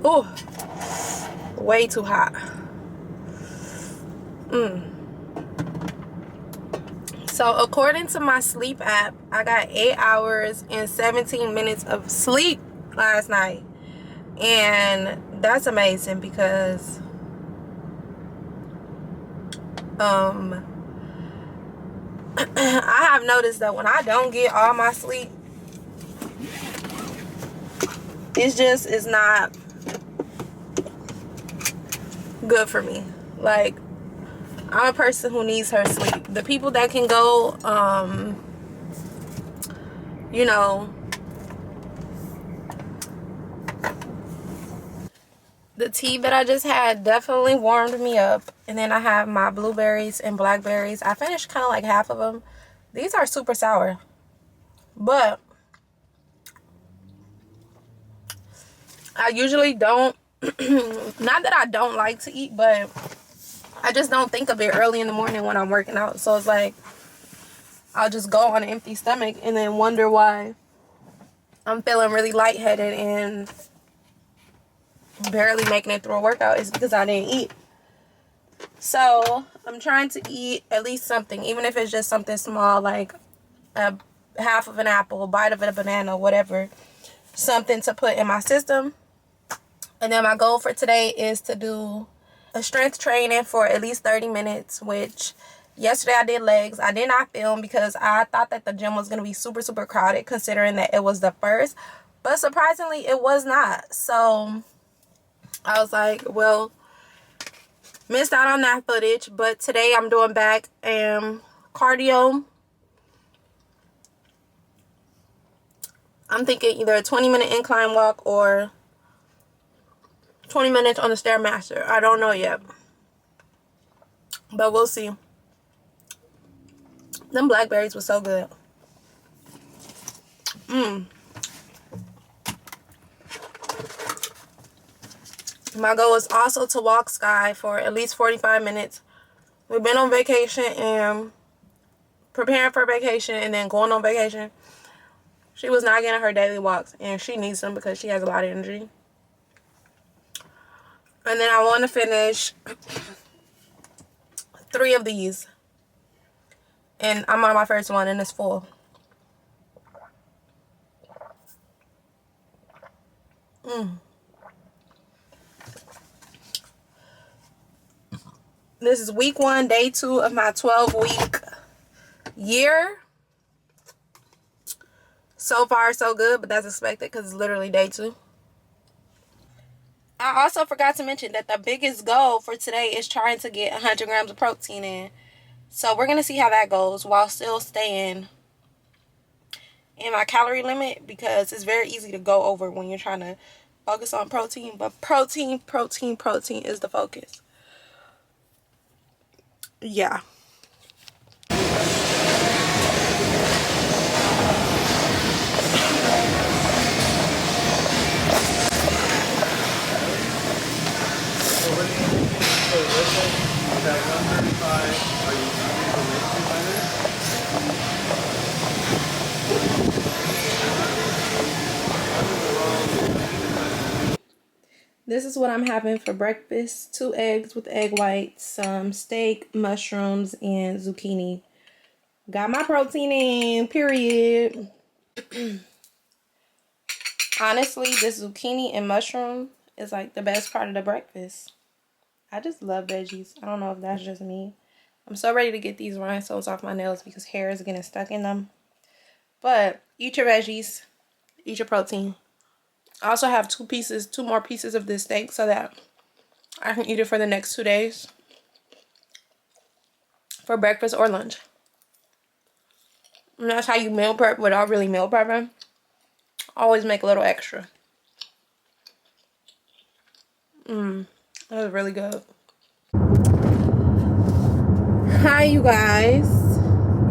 Oh, way too hot. So according to my sleep app, I got 8 hours and 17 minutes of sleep last night. And that's amazing because I have noticed that when I don't get all my sleep, it's not good for me. Like, I'm a person who needs her sleep. The people that can go, you know, the tea that I just had definitely warmed me up. And then I have my blueberries and blackberries. I finished kind of like half of them. These are super sour. But I usually don't, not that I don't like to eat, but I just don't think of it early in the morning when I'm working out. So it's like, I'll just go on an empty stomach and then wonder why I'm feeling really lightheaded and barely making it through a workout. It's because I didn't eat. So I'm trying to eat at least something, even if it's just something small, like a half of an apple, a bite of a banana, whatever, something to put in my system. And then my goal for today is to do a strength training for at least 30 minutes, which yesterday I did legs. I did not film because I thought that the gym was going to be super, super crowded considering that it was the first. But surprisingly, it was not. So I was like, well, missed out on that footage. But today I'm doing back and cardio. I'm thinking either a 20-minute incline walk or 20 minutes on the Stairmaster. I don't know yet, but we'll see. Them blackberries were so good. My goal is also to walk Sky for at least 45 minutes. We've been on vacation and preparing for vacation and then going on vacation. She was not getting her daily walks, and she needs them because she has a lot of energy. And then I want to finish 3 of these. And I'm on my first one, and it's full. This is week 1, day 2 of my 12-week year. So far, so good, but that's expected because it's literally day 2. I also forgot to mention that the biggest goal for today is trying to get 100 grams of protein in. So we're going to see how that goes while still staying in my calorie limit, because it's very easy to go over when you're trying to focus on protein. But protein is the focus. Yeah. This is what I'm having for breakfast. 2 eggs with egg whites, some steak, mushrooms, and zucchini. Got my protein in, period. Honestly, this zucchini and mushroom is like the best part of the breakfast. I just love veggies. I don't know if that's just me. I'm so ready to get these rhinestones off my nails because hair is getting stuck in them. But eat your veggies, eat your protein. I also have 2 more pieces of this steak so that I can eat it for the next 2 days for breakfast or lunch. And that's how you meal prep without really meal prepping. Always make a little extra. That was really good. Hi, you guys.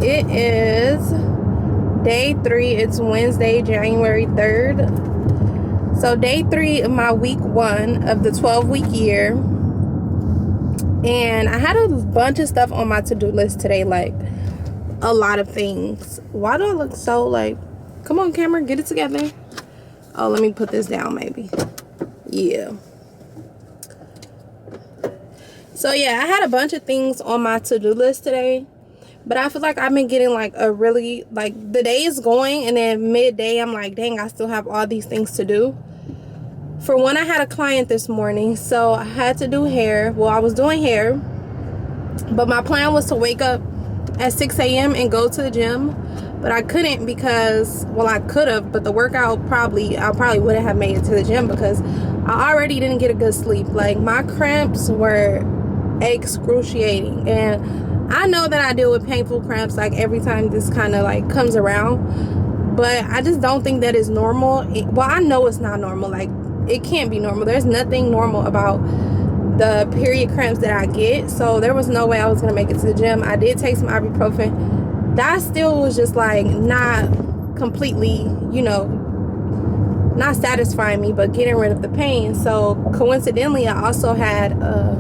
It is day 3. It's Wednesday, January 3rd. So day 3 of my week 1 of the 12-week year. And I had a bunch of stuff on my to-do list today, like a lot of things. Why do I look so like, come on camera, get it together. Oh, let me put this down maybe. Yeah. So yeah, I had a bunch of things on my to-do list today, but I feel like I've been getting like a really, like, the day is going and then midday I'm like, dang, I still have all these things to do. For one, I had a client this morning, so I had to do hair. Well, I was doing hair, but my plan was to wake up at 6 a.m. and go to the gym, but I couldn't because, well, I could have, but the workout I probably wouldn't have made it to the gym because I already didn't get a good sleep. Like, my cramps were excruciating, and I know that I deal with painful cramps like every time this kind of like comes around, but I just don't think that is normal. Well, I know it's not normal. Like, it can't be normal. There's nothing normal about the period cramps that I get, so there was no way I was gonna make it to the gym. I did take some ibuprofen. That still was just like not completely, you know, not satisfying me, but getting rid of the pain. So coincidentally, I also had a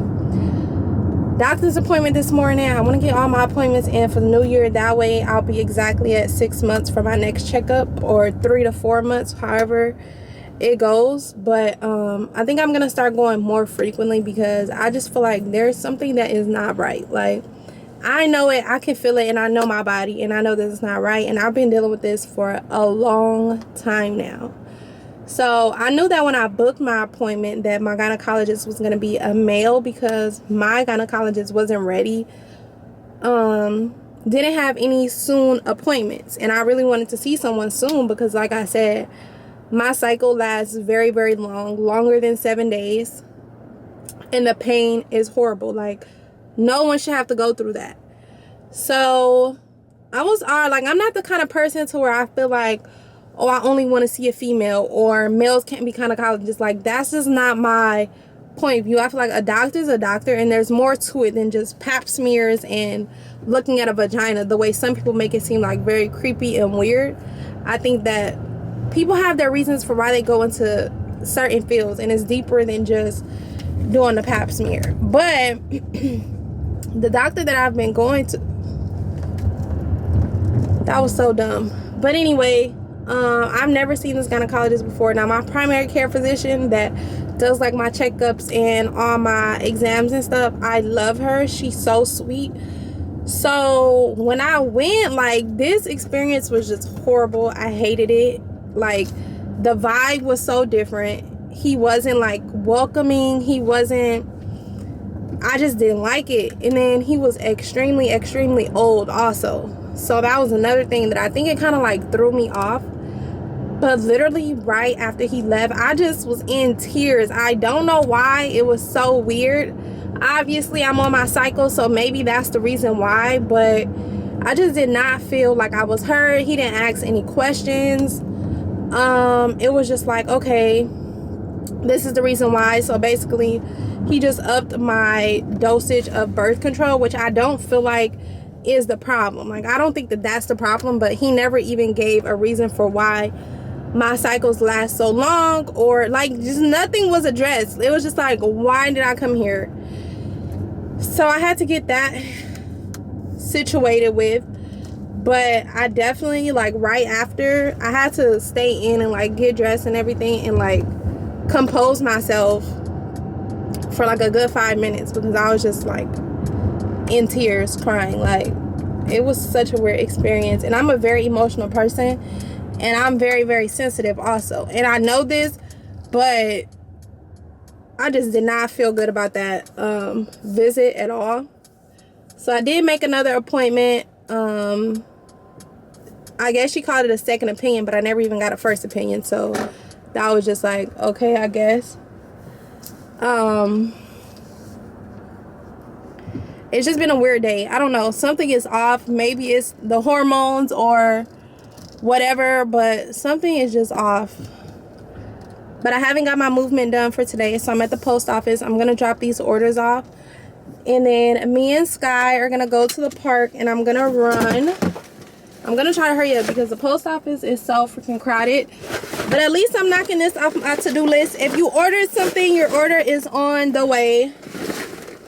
doctor's appointment this morning. I want to get all my appointments in for the new year. That way I'll be exactly at 6 months for my next checkup, or 3 to 4 months, however it goes. But I think I'm gonna start going more frequently because I just feel like there's something that is not right. Like, I know it, I can feel it, and I know my body, and I know that it's not right, and I've been dealing with this for a long time now. So I knew that when I booked my appointment that my gynecologist was going to be a male because my gynecologist wasn't ready. Didn't have any soon appointments, and I really wanted to see someone soon because, like I said, my cycle lasts very, very long, longer than 7 days, and the pain is horrible. Like, no one should have to go through that. So I was like, I'm not the kind of person to where I feel like, oh, I only want to see a female, or males can't be gynecologists. Like, that's just not my point of view. I feel like a doctor is a doctor, and there's more to it than just pap smears and looking at a vagina the way some people make it seem like very creepy and weird. I think that people have their reasons for why they go into certain fields, and it's deeper than just doing the pap smear. But the doctor that I've been going to, that was so dumb. But anyway, I've never seen this gynecologist before. Now, my primary care physician that does like my checkups and all my exams and stuff, I love her. She's so sweet. So when I went, like, this experience was just horrible. I hated it. Like, the vibe was so different. He wasn't like welcoming. I just didn't like it. And then he was extremely, extremely old also. So that was another thing that I think it kind of like threw me off. But literally right after he left, I just was in tears. I don't know why. It was so weird. Obviously, I'm on my cycle, so maybe that's the reason why. But I just did not feel like I was heard. He didn't ask any questions. It was just like, okay, this is the reason why. So basically, he just upped my dosage of birth control, which I don't feel like is the problem. Like, I don't think that that's the problem, but he never even gave a reason for why my cycles last so long, or like, just nothing was addressed. It was just like, why did I come here? So I had to get that situated with. But I definitely, like, right after, I had to stay in and like get dressed and everything and like compose myself for like a good 5 minutes because I was just like in tears crying. Like, it was such a weird experience, and I'm a very emotional person, and I'm very, very sensitive also, and I know this, but I just did not feel good about that visit at all. So I did make another appointment. I guess she called it a second opinion, but I never even got a first opinion, so that was just like, okay, I guess. It's just been a weird day. I don't know, something is off. Maybe it's the hormones or whatever, but something is just off. But I haven't got my movement done for today, so I'm at the post office. I'm gonna drop these orders off, and then me and Sky are gonna go to the park, and I'm gonna run. I'm gonna try to hurry up because the post office is so freaking crowded, but at least I'm knocking this off my to-do list. If you ordered something, your order is on the way.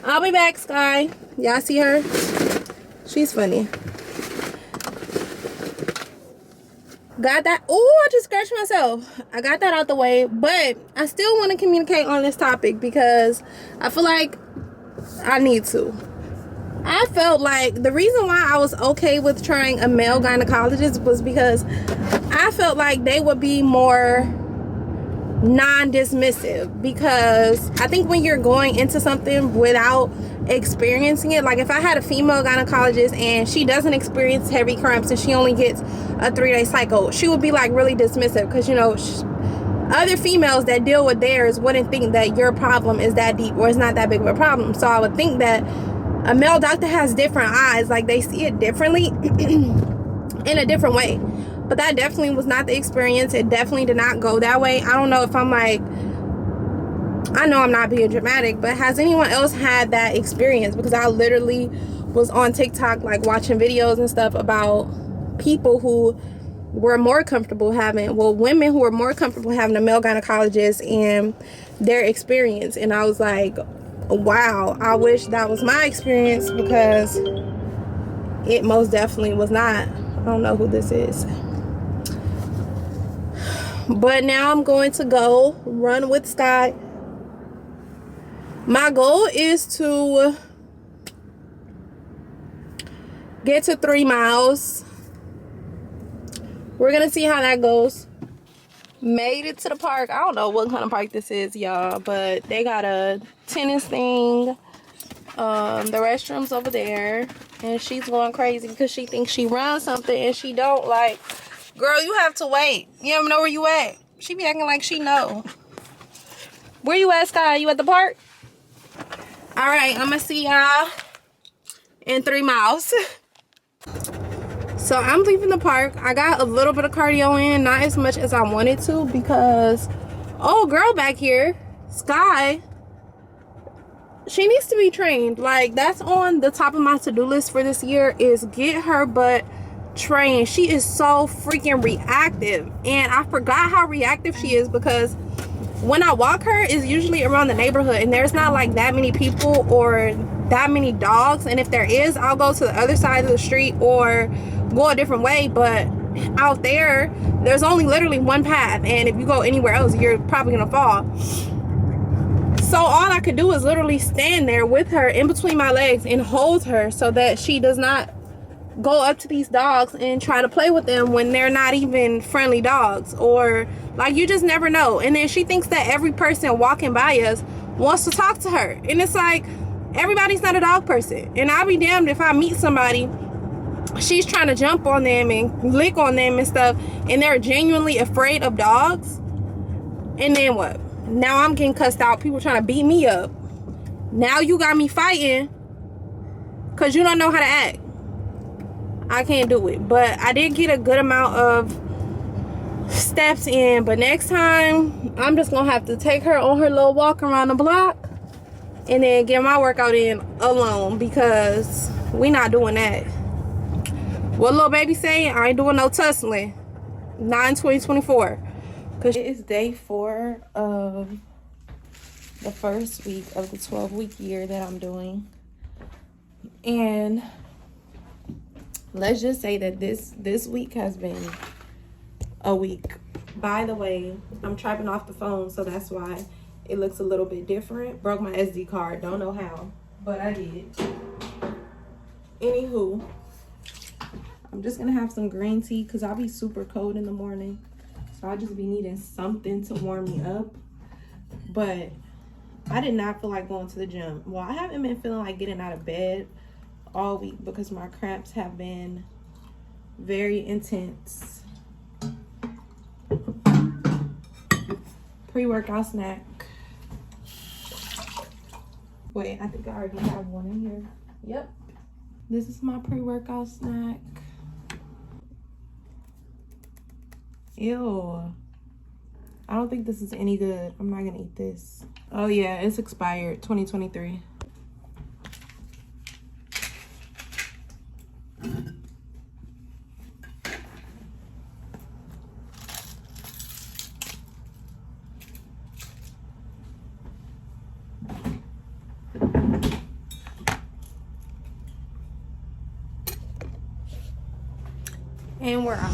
I'll be back, Sky. Y'all see her? She's funny. got that. Oh, I just scratched myself. I got that out the way, but I still want to communicate on this topic because I feel like I need to. I felt like the reason why I was okay with trying a male gynecologist was because I felt like they would be more non-dismissive, because I think when you're going into something without experiencing it, like if I had a female gynecologist and she doesn't experience heavy cramps and she only gets a 3-day cycle, she would be like really dismissive, because you know other females that deal with theirs wouldn't think that your problem is that deep or it's not that big of a problem. So I would think that a male doctor has different eyes, like they see it differently in a different way. But that definitely was not the experience. It definitely did not go that way. I don't know if I'm like, I know I'm not being dramatic, but has anyone else had that experience? Because I literally was on TikTok like watching videos and stuff about people who were more comfortable having, well, women who were more comfortable having a male gynecologist and their experience. And I was like, wow, I wish that was my experience, because it most definitely was not. I don't know who this is. But now I'm going to go run with Sky. My goal is to get to 3 miles. We're going to see how that goes. Made it to the park. I don't know what kind of park this is, y'all, but they got a tennis thing. The restroom's over there, and she's going crazy because she thinks she runs something and she don't. Like, girl, you have to wait. You don't know where you at. She be acting like she know. Where you at, Sky? You at the park? All right, I'm gonna see y'all in 3 miles. So I'm leaving the park. I got a little bit of cardio in, not as much as I wanted to, because old girl back here, Sky, she needs to be trained. Like, that's on the top of my to-do list for this year, is get her butt trained. She is so freaking reactive, and I forgot how reactive she is, because when I walk her, it's usually around the neighborhood and there's not like that many people or that many dogs, and if there is, I'll go to the other side of the street or go a different way. But out there, there's only literally one path, and if you go anywhere else, you're probably gonna fall. So all I could do is literally stand there with her in between my legs and hold her so that she does not go up to these dogs and try to play with them when they're not even friendly dogs, or like, you just never know. And then she thinks that every person walking by us wants to talk to her, and it's like, everybody's not a dog person. And I'll be damned if I meet somebody, she's trying to jump on them and lick on them and stuff, and they're genuinely afraid of dogs, and then what? Now I'm getting cussed out, people trying to beat me up. Now you got me fighting because you don't know how to act. I can't do it. But I did get a good amount of steps in, but next time I'm just gonna have to take her on her little walk around the block and then get my workout in alone, because we not doing that. What little baby say? I ain't doing no tussling. 9/20/24. Because it is day 4 of the first week of the 12-week year that I'm doing, and let's just say that this week has been a week. By the way, I'm typing off the phone, so that's why it looks a little bit different. Broke my SD card, don't know how, but I did. Anywho, I'm just gonna have some green tea because I'll be super cold in the morning, so I'll just be needing something to warm me up. But I did not feel like going to the gym. Well, I haven't been feeling like getting out of bed all week because my cramps have been very intense. Pre-workout snack. Wait, I think I already have one in here. Yep. This is my pre-workout snack. Ew. I don't think this is any good. I'm not gonna eat this. Oh yeah, it's expired, 2023. And we're out.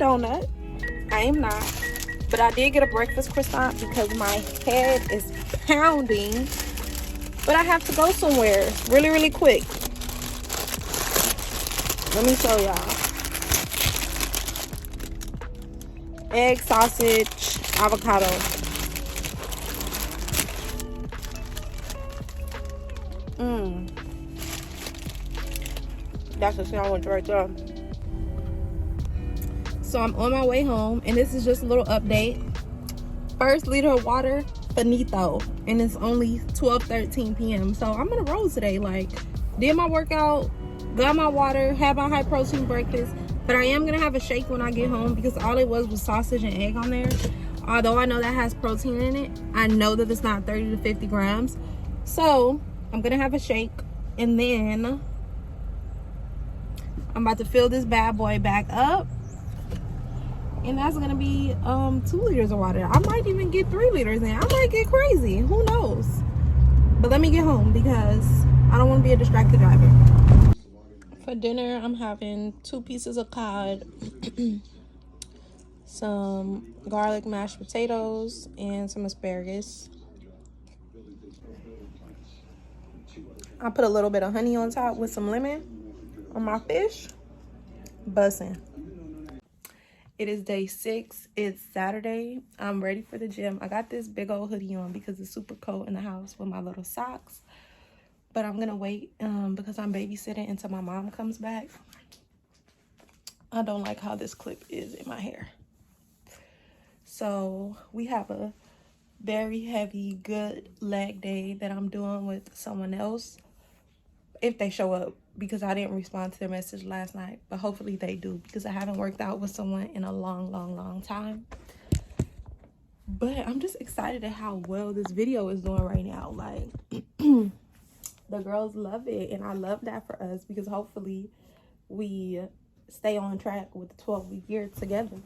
donut. I am not. But I did get a breakfast croissant because my head is pounding. But I have to go somewhere really, really quick. Let me show y'all. Egg, sausage, avocado. That's a sandwich right there. So I'm on my way home, and this is just a little update. First liter of water, finito, and it's only 12:13 p.m. So I'm gonna roll today. Like, did my workout, got my water, had my high protein breakfast, but I am gonna have a shake when I get home because all it was sausage and egg on there. Although I know that has protein in it, I know that it's not 30 to 50 grams. So I'm gonna have a shake, and then I'm about to fill this bad boy back up, and that's gonna be 2 liters of water. I might even get 3 liters in. I might get crazy, who knows. But let me get home because I don't want to be a distracted driver. For dinner, I'm having 2 pieces of cod, some garlic mashed potatoes, and some asparagus. I put a little bit of honey on top with some lemon on my fish. Bussin'. It is day 6. It's Saturday. I'm ready for the gym. I got this big old hoodie on because it's super cold in the house with my little socks. But I'm gonna wait because I'm babysitting until my mom comes back. I don't like how this clip is in my hair. So we have a very heavy, good leg day that I'm doing with someone else. If they show up, because I didn't respond to their message last night, but hopefully they do because I haven't worked out with someone in a long time. But I'm just excited at how well this video is doing right now. Like, the girls love it, and I love that for us because hopefully we stay on track with the 12-week year together.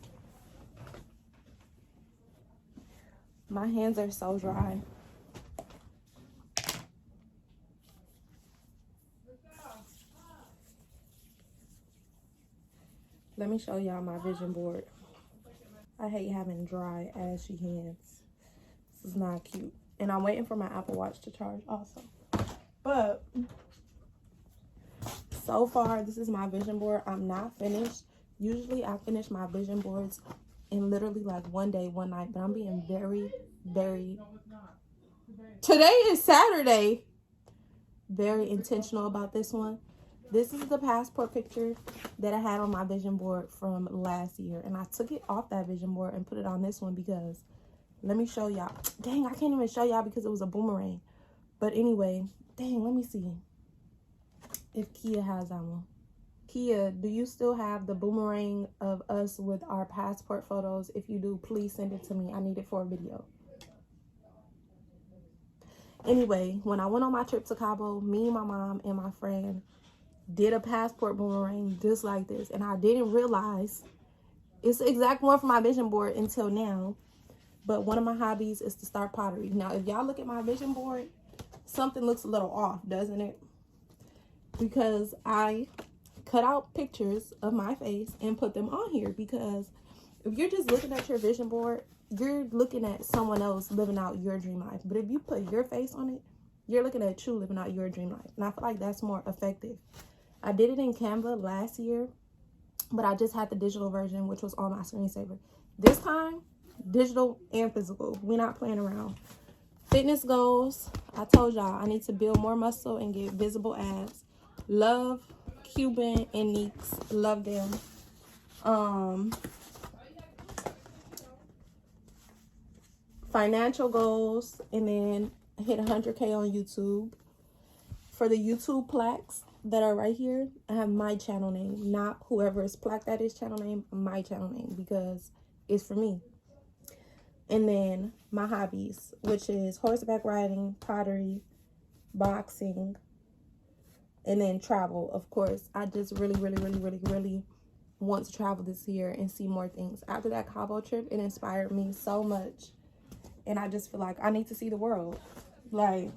My hands are so dry. Let me show y'all my vision board. I hate having dry, ashy hands. This is not cute. And I'm waiting for my Apple Watch to charge also. But so far, this is my vision board. I'm not finished. Usually I finish my vision boards in literally like one day, one night. But I'm being very, very... Today is Saturday. Very intentional about this one. This is the passport picture that I had on my vision board from last year. And I took it off that vision board and put it on this one because, let me show y'all. Dang, I can't even show y'all because it was a boomerang. But anyway, dang, let me see if Kia has that one. Kia, do you still have the boomerang of us with our passport photos? If you do, please send it to me. I need it for a video. Anyway, when I went on my trip to Cabo, me, my mom, and my friend did a passport boomerang just like this, and I didn't realize it's the exact one for my vision board until now. But one of my hobbies is to start pottery. Now, if y'all look at my vision board, something looks a little off, doesn't it? Because I cut out pictures of my face and put them on here, because if you're just looking at your vision board, you're looking at someone else living out your dream life. But if you put your face on it, you're looking at you living out your dream life. And I feel like that's more effective. I did it in Canva last year, but I just had the digital version, which was on my screensaver. This time, digital and physical. We're not playing around. Fitness goals. I told y'all I need to build more muscle and get visible abs. Love Cuban and Neeks. Love them. Financial goals, and then hit 100K on YouTube. For the YouTube plaques that are right here, I have my channel name, not whoever's plaque that is channel name, my channel name, because it's for me. And then my hobbies, which is horseback riding, pottery, boxing, and then travel. Of course, I just really want to travel this year and see more things. After that Cabo trip, it inspired me so much, and I just feel like I need to see the world. Like,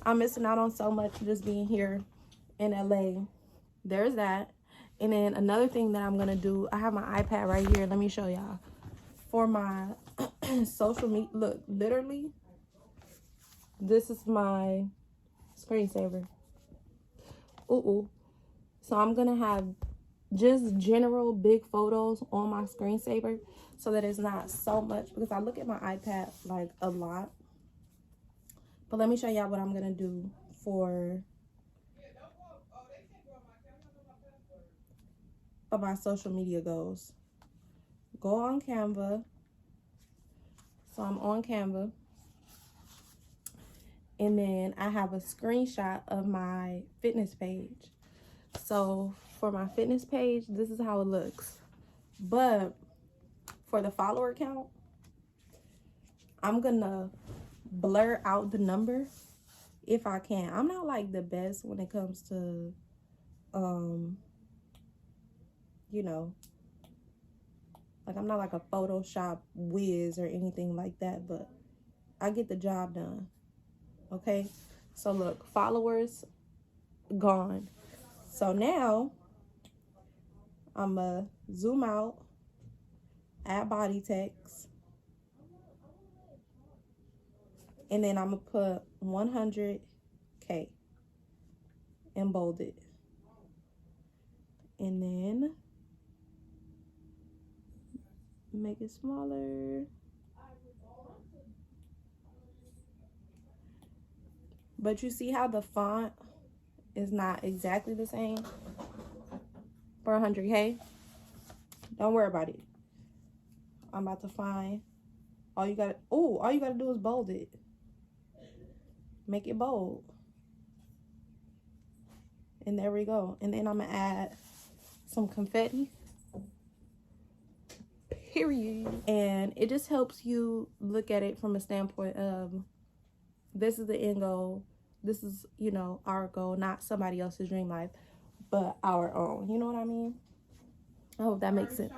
I'm missing out on so much just being here in LA. There's that. And then another thing that I'm gonna do, I have my iPad right here. Let me show y'all. For my social media, look, literally, this is my screensaver. So I'm gonna have just general big photos on my screensaver so that it's not so much, because I look at my iPad like a lot. But let me show y'all what I'm gonna do for my social media goals. Go on Canva. So I'm on Canva. And then I have a screenshot of my fitness page. So for my fitness page, this is how it looks. But for the follower count, I'm gonna blur out the number if I can. I'm not like the best when it comes to, you know, like I'm not like a Photoshop whiz or anything like that, but I get the job done. Okay, so look, followers gone. So now I'm gonna zoom out, add body text, and then I'm gonna put 100K and bold it. And then make it smaller. But you see how the font is not exactly the same for 100K? Don't worry about it. I'm about to find, all you gotta do is bold it. Make it bold. And there we go. And then I'm gonna add some confetti. Period. And it just helps you look at it from a standpoint of, this is the end goal. This is, you know, our goal, not somebody else's dream life, but our own. You know what I mean? I hope that makes sense.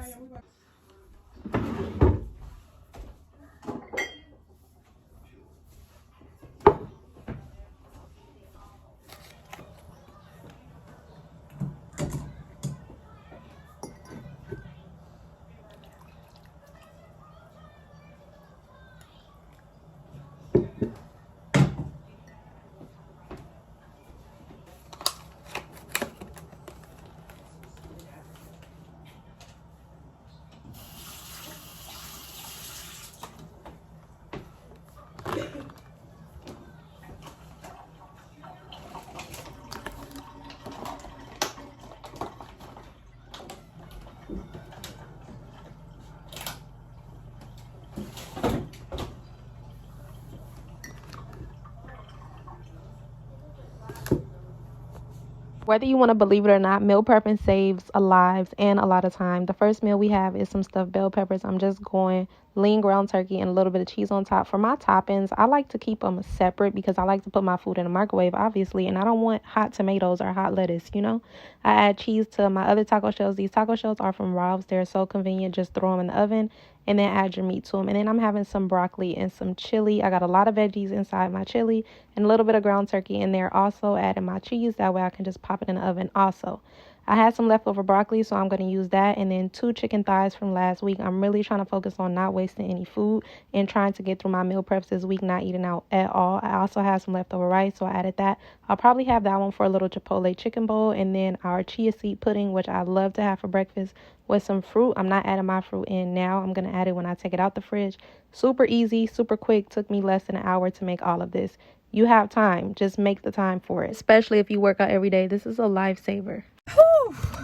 Whether you want to believe it or not, meal prepping saves lives and a lot of time. The first meal we have is some stuffed bell peppers. I'm just going lean ground turkey and a little bit of cheese on top. For my toppings, I like to keep them separate because I like to put my food in the microwave, obviously, and I don't want hot tomatoes or hot lettuce, you know. I add cheese to my other taco shells. These taco shells are from Rob's. They're so convenient. Just throw them in the oven and then add your meat to them. And then I'm having some broccoli and some chili. I got a lot of veggies inside my chili and a little bit of ground turkey in there. Also adding my cheese. That way I can just pop it in the oven also. I had some leftover broccoli, so I'm going to use that. And then 2 chicken thighs from last week. I'm really trying to focus on not wasting any food and trying to get through my meal preps this week, not eating out at all. I also have some leftover rice, so I added that. I'll probably have that one for a little Chipotle chicken bowl. And then our chia seed pudding, which I love to have for breakfast, with some fruit. I'm not adding my fruit in now. I'm going to add it when I take it out the fridge. Super easy, super quick. Took me less than an hour to make all of this. You have time. Just make the time for it, especially if you work out every day. This is a lifesaver.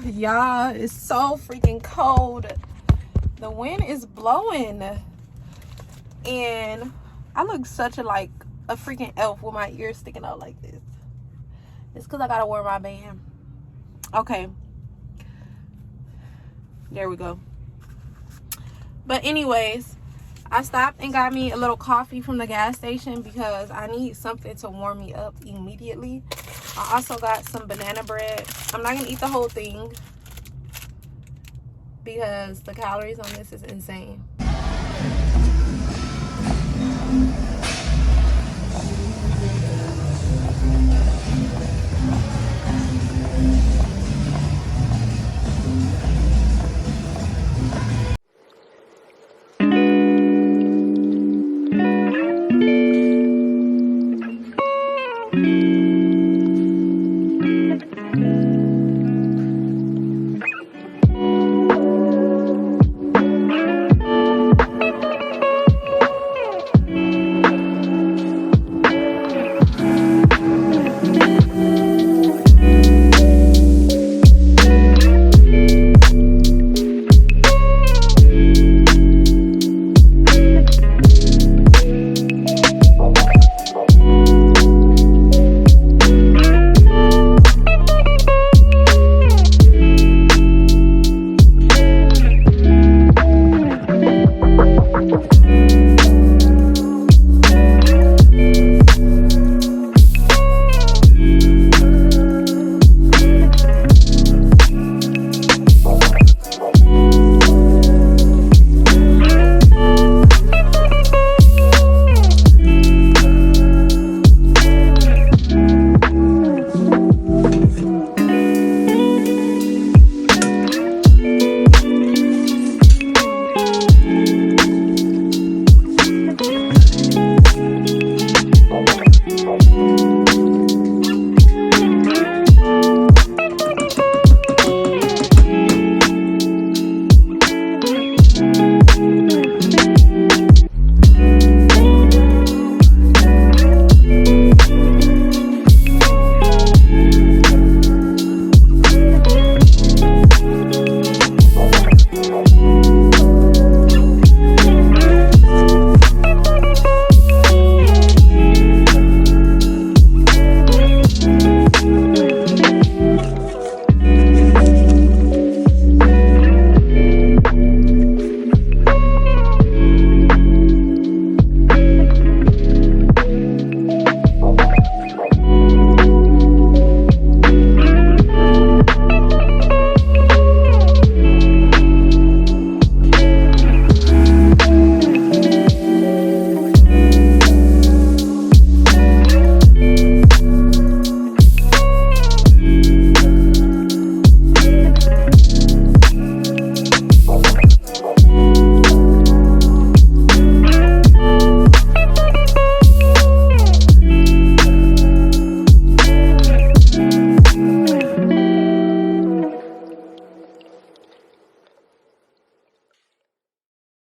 Y'all, it's so freaking cold. The wind is blowing and I look such a freaking elf with my ears sticking out like this. It's because I gotta wear my band. Okay, there we go. But anyways, I stopped and got me a little coffee from the gas station because I need something to warm me up immediately. I also got some banana bread. I'm not gonna eat the whole thing because the calories on this is insane.